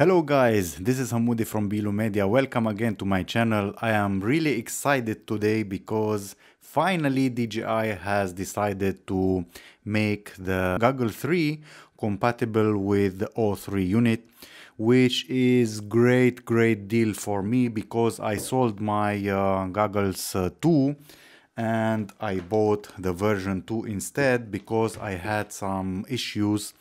Hello guys, this is Hamudi from Bilu Media. Welcome again to my channel. I am really excited today because finally DJI has decided to make the Goggle 3 compatible with the O3 unit, which is great deal for me because I sold my Goggles 2 and I bought the version 2 instead because I had some issues.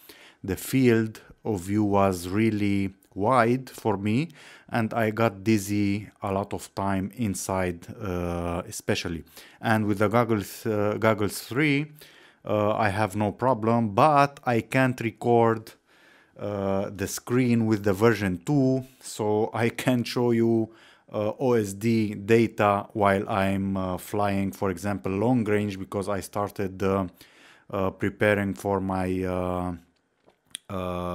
The field of view was really wide for me and I got dizzy a lot of time inside, especially. And with the Goggles 3 I have no problem, but I can't record the screen with the version 2, so I can show you OSD data while I'm flying, for example, long range, because I started preparing for my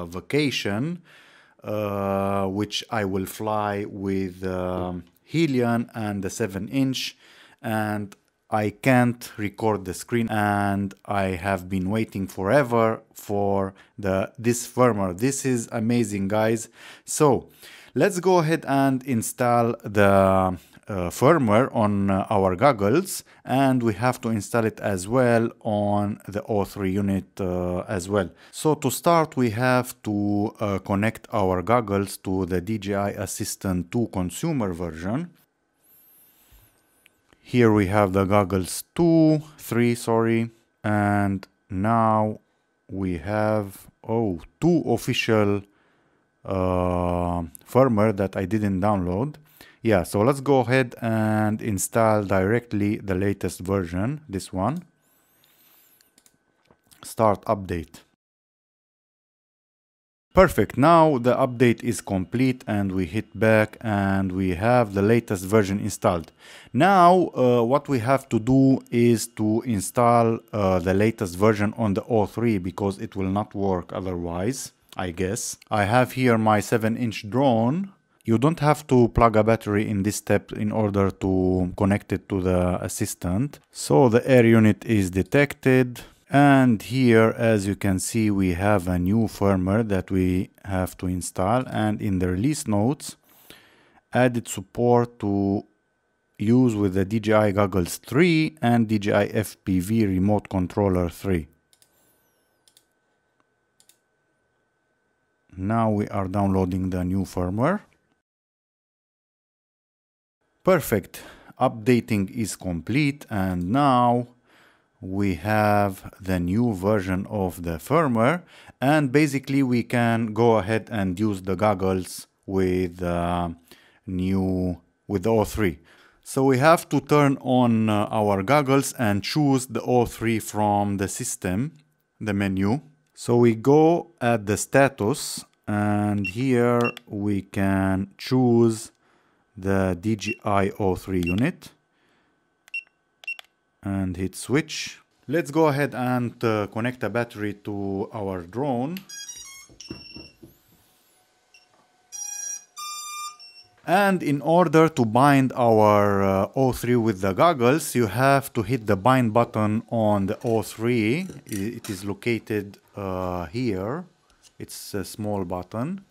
vacation, which I will fly with Helion and the 7-inch, and I can't record the screen, and I have been waiting forever for this firmware. This is amazing, guys. So let's go ahead and install the firmware on our goggles, and we have to install it as well on the O3 unit as well. So to start, we have to connect our goggles to the DJI Assistant 2 consumer version. Here we have the Goggles 3, sorry, and now we have two official firmware that I didn't download. Yeah, so let's go ahead and install directly the latest version, this one. Start update. Perfect, now the update is complete and we hit back and we have the latest version installed. Now what we have to do is to install the latest version on the O3 because it will not work otherwise, I guess. I have here my 7-inch drone. You don't have to plug a battery in this step in order to connect it to the assistant. So the air unit is detected. And here, as you can see, we have a new firmware that we have to install. And in the release notes, added support to use with the DJI Goggles 3 and DJI FPV Remote Controller 3. Now we are downloading the new firmware. Perfect, updating is complete, and now we have the new version of the firmware, and basically we can go ahead and use the goggles with the O3. So we have to turn on our goggles and choose the O3 from the system, the menu. So we go at the status, and here we can choose the DJI O3 unit and hit switch. Let's go ahead and connect a battery to our drone. And in order to bind our O3 with the goggles, you have to hit the bind button on the O3. It is located here. It's a small button.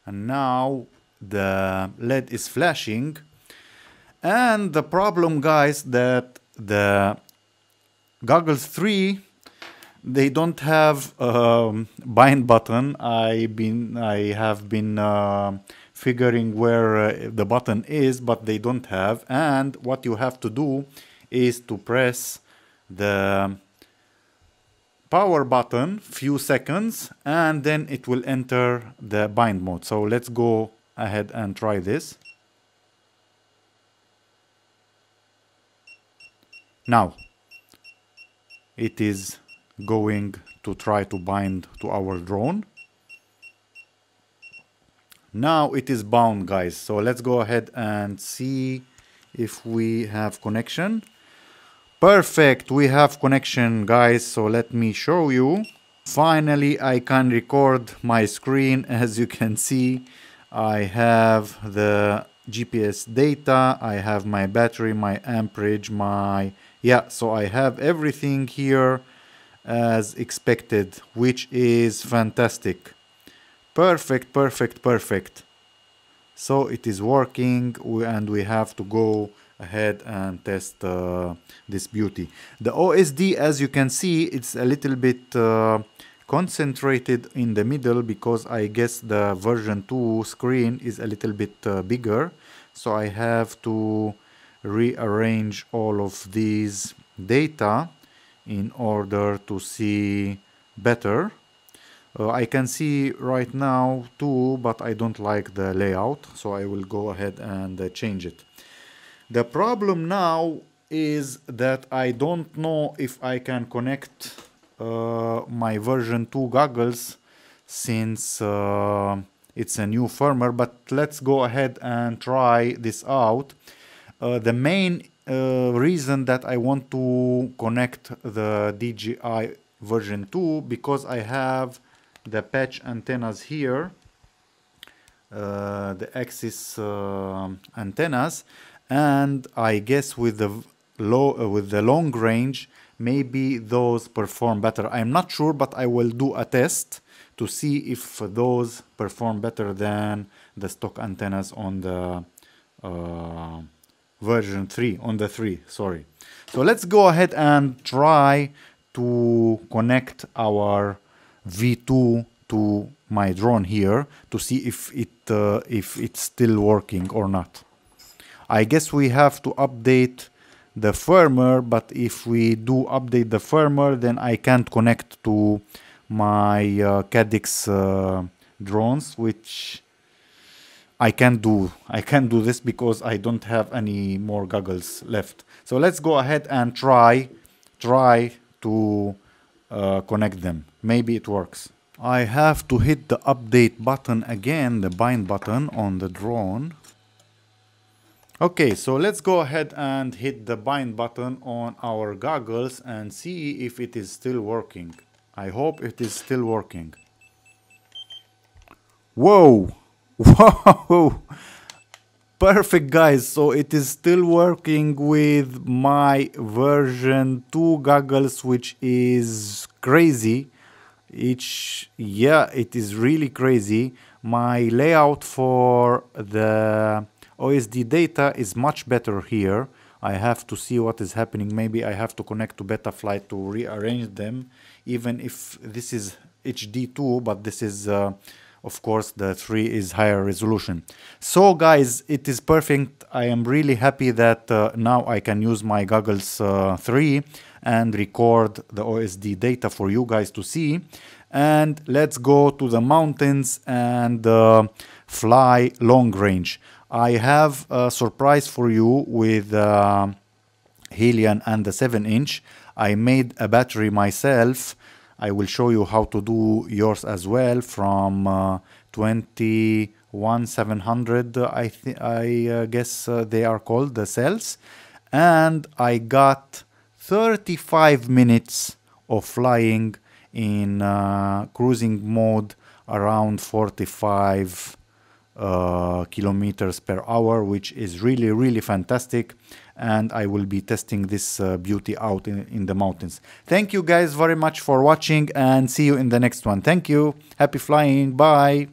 And now the LED is flashing. And the problem, guys, that the Goggles 3, they don't have a bind button. I have been figuring where the button is, but they don't have. And what you have to do is to press the power button few seconds and then it will enter the bind mode. So let's go ahead and try this. Now it is going to try to bind to our drone. Now it is bound, guys. So let's go ahead and see if we have connection. Perfect, we have connection, guys. So let me show you. Finally, I can record my screen. As you can see, I have the GPS data, I have my battery, my amperage, so I have everything here as expected, which is fantastic. Perfect, perfect, perfect. So it is working, and we have to go ahead and test this beauty. The OSD, as you can see, it's a little bit concentrated in the middle, because I guess the version 2 screen is a little bit bigger. So I have to rearrange all of these data in order to see better. I can see right now too, but I don't like the layout, so I will go ahead and change it. The problem now is that I don't know if I can connect my version 2 goggles, since it's a new firmware, but let's go ahead and try this out. The main reason that I want to connect the DJI version 2, because I have the patch antennas here, the axis antennas, and I guess with the long range, maybe those perform better. I'm not sure, but I will do a test to see if those perform better than the stock antennas on the version 3, on the 3, sorry. So let's go ahead and try to connect our V2 to my drone here to see if it's still working or not. I guess we have to update the firmware, but if we do update the firmware, then I can't connect to my Cadix drones, which I can't do. I can't do this because I don't have any more goggles left. So let's go ahead and try to connect them. Maybe it works. I have to hit the update button again, the bind button on the drone. Okay, so let's go ahead and hit the bind button on our goggles and see if it is still working. I hope it is still working. Whoa! Whoa! Perfect, guys. So it is still working with my version 2 goggles, which is crazy. Yeah, it is really crazy. My layout for the OSD data is much better here. I have to see what is happening. Maybe I have to connect to Betaflight to rearrange them, even if this is HD2, but this is of course the 3 is higher resolution. So guys, it is perfect. I am really happy that now I can use my goggles 3 and record the OSD data for you guys to see. And let's go to the mountains and fly long range. I have a surprise for you with Helian and the 7-inch. I made a battery myself. I will show you how to do yours as well from 21700. I guess they are called the cells. And I got 35 minutes of flying in cruising mode around 45 kilometers per hour, which is really fantastic. And I will be testing this beauty out in the mountains. Thank you guys very much for watching, and see you in the next one. Thank you. Happy flying. Bye.